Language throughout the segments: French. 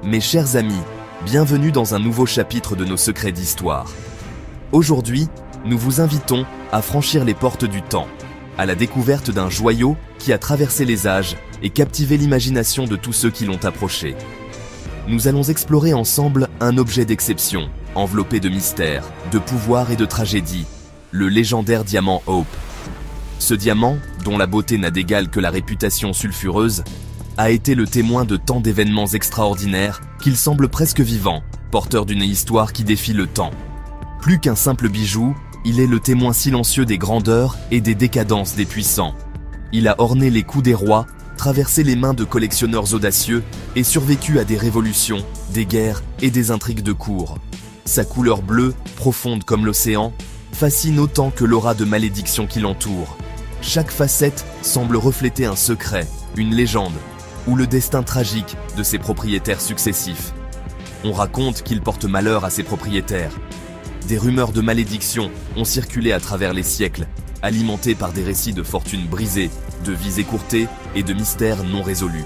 Mes chers amis, bienvenue dans un nouveau chapitre de nos secrets d'histoire. Aujourd'hui, nous vous invitons à franchir les portes du temps, à la découverte d'un joyau qui a traversé les âges et captivé l'imagination de tous ceux qui l'ont approché. Nous allons explorer ensemble un objet d'exception, enveloppé de mystère, de pouvoir et de tragédie, le légendaire diamant Hope. Ce diamant, dont la beauté n'a d'égal que la réputation sulfureuse, a été le témoin de tant d'événements extraordinaires qu'il semble presque vivant, porteur d'une histoire qui défie le temps. Plus qu'un simple bijou, il est le témoin silencieux des grandeurs et des décadences des puissants. Il a orné les coups des rois, traversé les mains de collectionneurs audacieux et survécu à des révolutions, des guerres et des intrigues de cour. Sa couleur bleue, profonde comme l'océan, fascine autant que l'aura de malédiction qui l'entoure. Chaque facette semble refléter un secret, une légende, ou le destin tragique de ses propriétaires successifs. On raconte qu'il porte malheur à ses propriétaires. Des rumeurs de malédiction ont circulé à travers les siècles, alimentées par des récits de fortunes brisées, de vies écourtées et de mystères non résolus.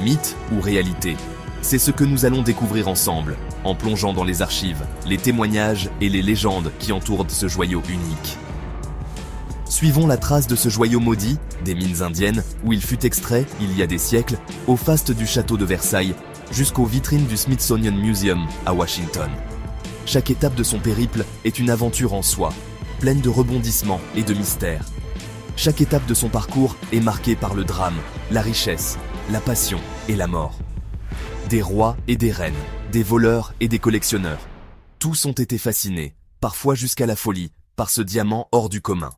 Mythe ou réalité? C'est ce que nous allons découvrir ensemble, en plongeant dans les archives, les témoignages et les légendes qui entourent ce joyau unique. Suivons la trace de ce joyau maudit, des mines indiennes, où il fut extrait, il y a des siècles, au faste du château de Versailles, jusqu'aux vitrines du Smithsonian Museum à Washington. Chaque étape de son périple est une aventure en soi, pleine de rebondissements et de mystères. Chaque étape de son parcours est marquée par le drame, la richesse, la passion et la mort. Des rois et des reines, des voleurs et des collectionneurs, tous ont été fascinés, parfois jusqu'à la folie, par ce diamant hors du commun.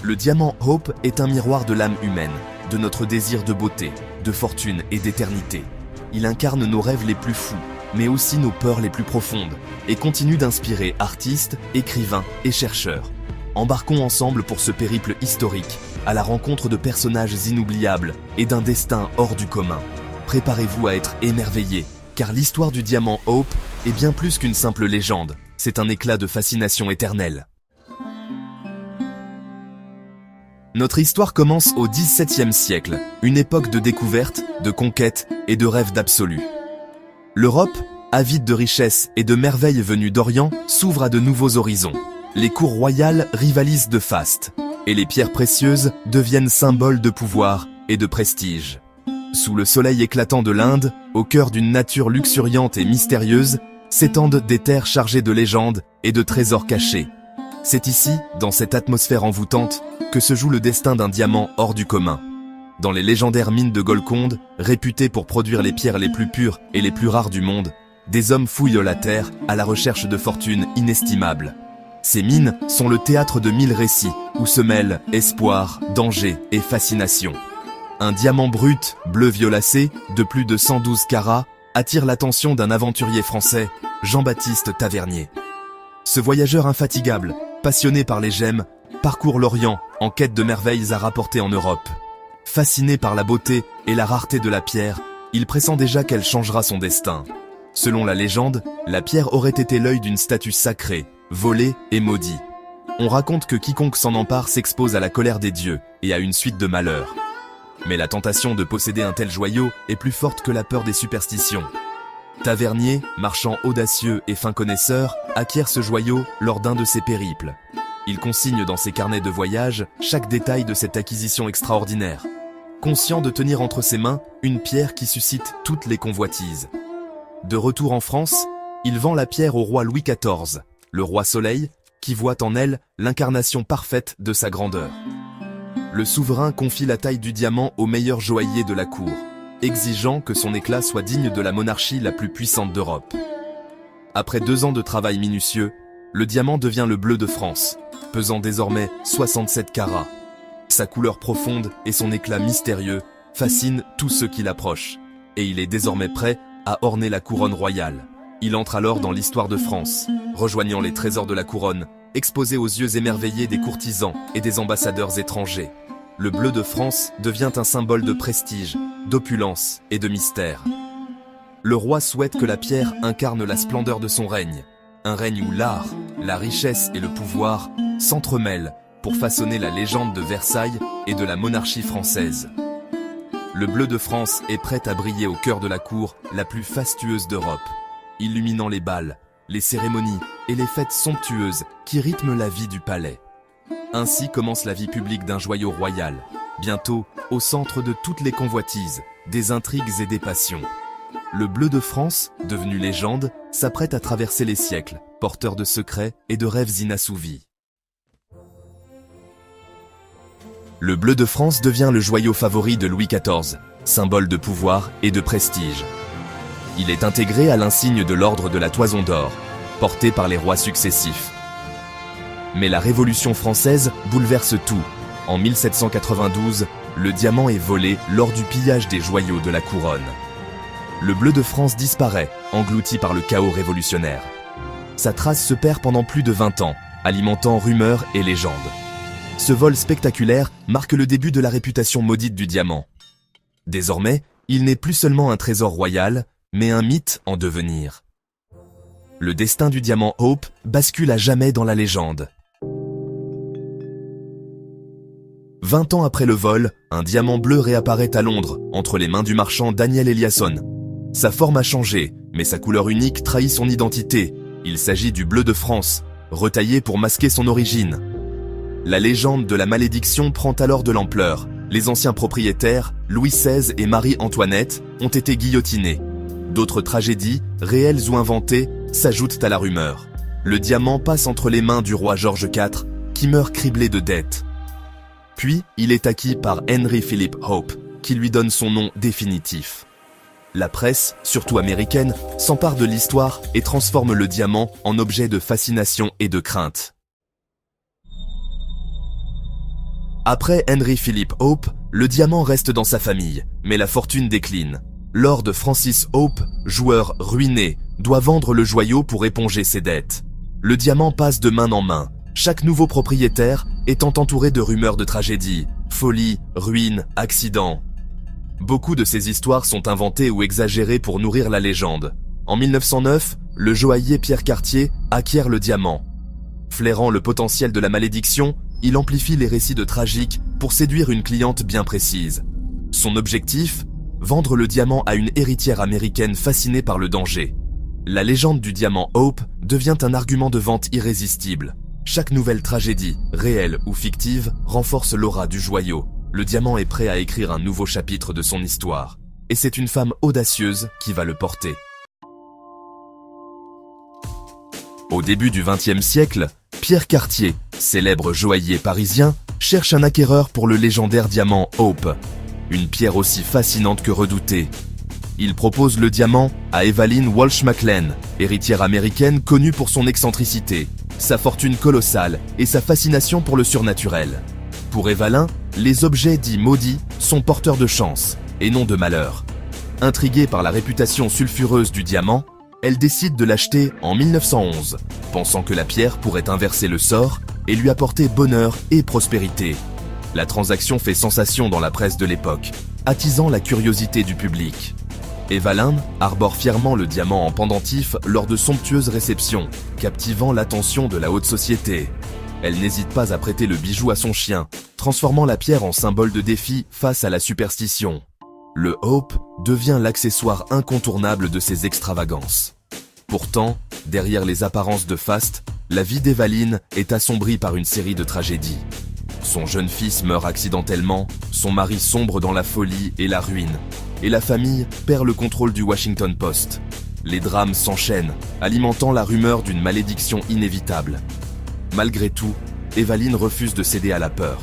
Le diamant Hope est un miroir de l'âme humaine, de notre désir de beauté, de fortune et d'éternité. Il incarne nos rêves les plus fous, mais aussi nos peurs les plus profondes, et continue d'inspirer artistes, écrivains et chercheurs. Embarquons ensemble pour ce périple historique, à la rencontre de personnages inoubliables et d'un destin hors du commun. Préparez-vous à être émerveillés, car l'histoire du diamant Hope est bien plus qu'une simple légende, c'est un éclat de fascination éternelle. Notre histoire commence au XVIIe siècle, une époque de découverte, de conquête et de rêve d'absolu. L'Europe, avide de richesses et de merveilles venues d'Orient, s'ouvre à de nouveaux horizons. Les cours royales rivalisent de faste, et les pierres précieuses deviennent symboles de pouvoir et de prestige. Sous le soleil éclatant de l'Inde, au cœur d'une nature luxuriante et mystérieuse, s'étendent des terres chargées de légendes et de trésors cachés. C'est ici, dans cette atmosphère envoûtante, que se joue le destin d'un diamant hors du commun. Dans les légendaires mines de Golconde, réputées pour produire les pierres les plus pures et les plus rares du monde, des hommes fouillent la terre à la recherche de fortunes inestimables. Ces mines sont le théâtre de 1000 récits, où se mêlent espoir, danger et fascination. Un diamant brut, bleu violacé, de plus de 112 carats, attire l'attention d'un aventurier français, Jean-Baptiste Tavernier. Ce voyageur infatigable, passionné par les gemmes, parcourt l'Orient en quête de merveilles à rapporter en Europe. Fasciné par la beauté et la rareté de la pierre, il pressent déjà qu'elle changera son destin. Selon la légende, la pierre aurait été l'œil d'une statue sacrée, volée et maudit. On raconte que quiconque s'en empare s'expose à la colère des dieux et à une suite de malheurs. Mais la tentation de posséder un tel joyau est plus forte que la peur des superstitions. Tavernier, marchand audacieux et fin connaisseur, acquiert ce joyau lors d'un de ses périples. Il consigne dans ses carnets de voyage chaque détail de cette acquisition extraordinaire, conscient de tenir entre ses mains une pierre qui suscite toutes les convoitises. De retour en France, il vend la pierre au roi Louis XIV, le roi Soleil, qui voit en elle l'incarnation parfaite de sa grandeur. Le souverain confie la taille du diamant au meilleur joaillier de la cour, exigeant que son éclat soit digne de la monarchie la plus puissante d'Europe. Après 2 ans de travail minutieux, le diamant devient le bleu de France, pesant désormais 67 carats. Sa couleur profonde et son éclat mystérieux fascinent tous ceux qui l'approchent, et il est désormais prêt à orner la couronne royale. Il entre alors dans l'histoire de France, rejoignant les trésors de la couronne, exposés aux yeux émerveillés des courtisans et des ambassadeurs étrangers. Le bleu de France devient un symbole de prestige, d'opulence et de mystère. Le roi souhaite que la pierre incarne la splendeur de son règne, un règne où l'art, la richesse et le pouvoir s'entremêlent pour façonner la légende de Versailles et de la monarchie française. Le bleu de France est prêt à briller au cœur de la cour la plus fastueuse d'Europe, illuminant les bals, les cérémonies et les fêtes somptueuses qui rythment la vie du palais. Ainsi commence la vie publique d'un joyau royal, bientôt au centre de toutes les convoitises, des intrigues et des passions. Le bleu de France, devenu légende, s'apprête à traverser les siècles, porteur de secrets et de rêves inassouvis. Le bleu de France devient le joyau favori de Louis XIV, symbole de pouvoir et de prestige. Il est intégré à l'insigne de l'ordre de la Toison d'Or, porté par les rois successifs. Mais la Révolution française bouleverse tout. En 1792, le diamant est volé lors du pillage des joyaux de la couronne. Le bleu de France disparaît, englouti par le chaos révolutionnaire. Sa trace se perd pendant plus de 20 ans, alimentant rumeurs et légendes. Ce vol spectaculaire marque le début de la réputation maudite du diamant. Désormais, il n'est plus seulement un trésor royal, mais un mythe en devenir. Le destin du diamant Hope bascule à jamais dans la légende. 20 ans après le vol, un diamant bleu réapparaît à Londres, entre les mains du marchand Daniel Eliasson. Sa forme a changé, mais sa couleur unique trahit son identité. Il s'agit du bleu de France, retaillé pour masquer son origine. La légende de la malédiction prend alors de l'ampleur. Les anciens propriétaires, Louis XVI et Marie-Antoinette, ont été guillotinés. D'autres tragédies, réelles ou inventées, s'ajoutent à la rumeur. Le diamant passe entre les mains du roi George IV, qui meurt criblé de dettes. Puis, il est acquis par Henry Philip Hope, qui lui donne son nom définitif. La presse, surtout américaine, s'empare de l'histoire et transforme le diamant en objet de fascination et de crainte. Après Henry Philip Hope, le diamant reste dans sa famille, mais la fortune décline. Lord Francis Hope, joueur ruiné, doit vendre le joyau pour éponger ses dettes. Le diamant passe de main en main, chaque nouveau propriétaire étant entouré de rumeurs de tragédies, folies, ruines, accidents. Beaucoup de ces histoires sont inventées ou exagérées pour nourrir la légende. En 1909, le joaillier Pierre Cartier acquiert le diamant. Flairant le potentiel de la malédiction, il amplifie les récits de tragiques pour séduire une cliente bien précise. Son objectif ? Vendre le diamant à une héritière américaine fascinée par le danger. La légende du diamant Hope devient un argument de vente irrésistible. Chaque nouvelle tragédie, réelle ou fictive, renforce l'aura du joyau. Le diamant est prêt à écrire un nouveau chapitre de son histoire. Et c'est une femme audacieuse qui va le porter. Au début du XXe siècle, Pierre Cartier, célèbre joaillier parisien, cherche un acquéreur pour le légendaire diamant Hope. Une pierre aussi fascinante que redoutée. Il propose le diamant à Evaline Walsh Maclean, héritière américaine connue pour son excentricité, sa fortune colossale et sa fascination pour le surnaturel. Pour Evaline, les objets dits maudits sont porteurs de chance et non de malheur. Intriguée par la réputation sulfureuse du diamant, elle décide de l'acheter en 1911, pensant que la pierre pourrait inverser le sort et lui apporter bonheur et prospérité. La transaction fait sensation dans la presse de l'époque, attisant la curiosité du public. Evaline arbore fièrement le diamant en pendentif lors de somptueuses réceptions, captivant l'attention de la haute société. Elle n'hésite pas à prêter le bijou à son chien, transformant la pierre en symbole de défi face à la superstition. Le Hope devient l'accessoire incontournable de ces extravagances. Pourtant, derrière les apparences de faste, la vie d'Evaline est assombrie par une série de tragédies. Son jeune fils meurt accidentellement, son mari sombre dans la folie et la ruine, et la famille perd le contrôle du Washington Post. Les drames s'enchaînent, alimentant la rumeur d'une malédiction inévitable. Malgré tout, Evaline refuse de céder à la peur.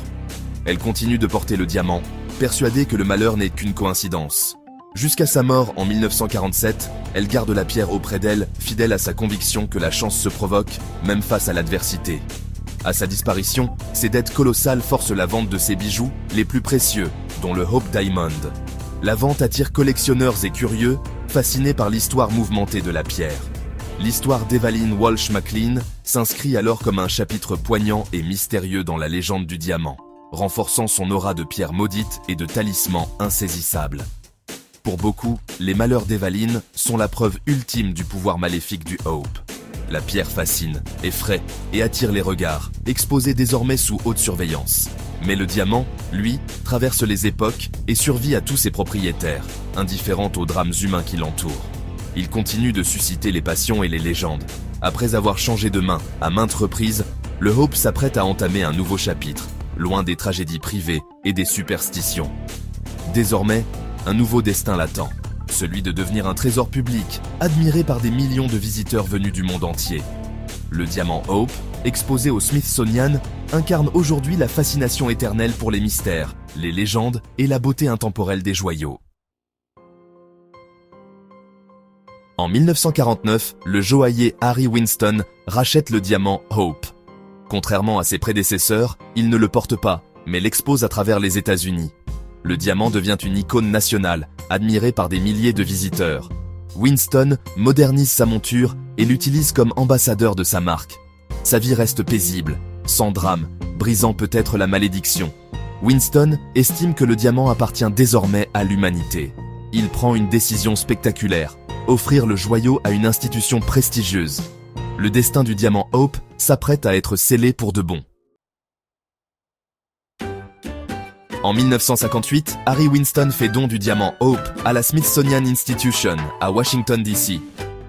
Elle continue de porter le diamant, persuadée que le malheur n'est qu'une coïncidence. Jusqu'à sa mort en 1947, elle garde la pierre auprès d'elle, fidèle à sa conviction que la chance se provoque, même face à l'adversité. À sa disparition, ses dettes colossales forcent la vente de ses bijoux les plus précieux, dont le Hope Diamond. La vente attire collectionneurs et curieux, fascinés par l'histoire mouvementée de la pierre. L'histoire d'Evaline Walsh Maclean s'inscrit alors comme un chapitre poignant et mystérieux dans la légende du diamant, renforçant son aura de pierre maudite et de talisman insaisissable. Pour beaucoup, les malheurs d'Evaline sont la preuve ultime du pouvoir maléfique du Hope. La pierre fascine, effraie et attire les regards, exposée désormais sous haute surveillance. Mais le diamant, lui, traverse les époques et survit à tous ses propriétaires, indifférent aux drames humains qui l'entourent. Il continue de susciter les passions et les légendes. Après avoir changé de main à maintes reprises, le Hope s'apprête à entamer un nouveau chapitre, loin des tragédies privées et des superstitions. Désormais, un nouveau destin l'attend, celui de devenir un trésor public, admiré par des millions de visiteurs venus du monde entier. Le diamant Hope, exposé au Smithsonian, incarne aujourd'hui la fascination éternelle pour les mystères, les légendes et la beauté intemporelle des joyaux. En 1949, le joaillier Harry Winston rachète le diamant Hope. Contrairement à ses prédécesseurs, il ne le porte pas, mais l'expose à travers les États-Unis. Le diamant devient une icône nationale, admirée par des milliers de visiteurs. Winston modernise sa monture et l'utilise comme ambassadeur de sa marque. Sa vie reste paisible, sans drame, brisant peut-être la malédiction. Winston estime que le diamant appartient désormais à l'humanité. Il prend une décision spectaculaire, offrir le joyau à une institution prestigieuse. Le destin du diamant Hope s'apprête à être scellé pour de bon. En 1958, Harry Winston fait don du diamant Hope à la Smithsonian Institution à Washington DC.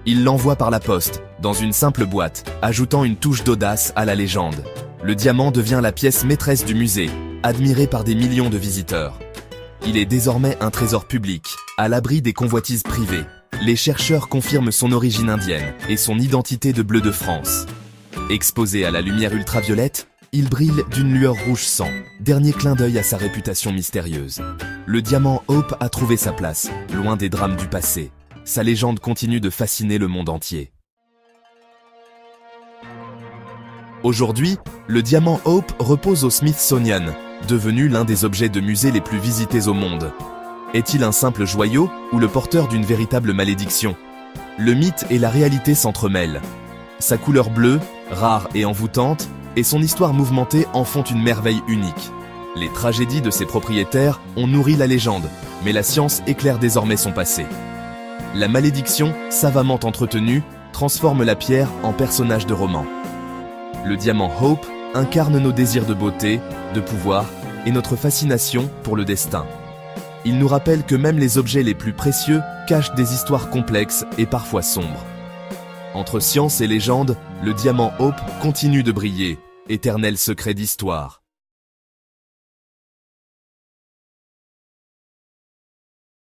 Il l'envoie par la poste, dans une simple boîte, ajoutant une touche d'audace à la légende. Le diamant devient la pièce maîtresse du musée, admirée par des millions de visiteurs. Il est désormais un trésor public, à l'abri des convoitises privées. Les chercheurs confirment son origine indienne et son identité de bleu de France. Exposé à la lumière ultraviolette, il brille d'une lueur rouge sang, dernier clin d'œil à sa réputation mystérieuse. Le diamant Hope a trouvé sa place, loin des drames du passé. Sa légende continue de fasciner le monde entier. Aujourd'hui, le diamant Hope repose au Smithsonian, devenu l'un des objets de musée les plus visités au monde. Est-il un simple joyau ou le porteur d'une véritable malédiction? Le mythe et la réalité s'entremêlent. Sa couleur bleue, rare et envoûtante, et son histoire mouvementée en font une merveille unique. Les tragédies de ses propriétaires ont nourri la légende, mais la science éclaire désormais son passé. La malédiction, savamment entretenue, transforme la pierre en personnage de roman. Le diamant Hope incarne nos désirs de beauté, de pouvoir et notre fascination pour le destin. Il nous rappelle que même les objets les plus précieux cachent des histoires complexes et parfois sombres. Entre science et légende, le diamant Hope continue de briller, éternel secret d'histoire.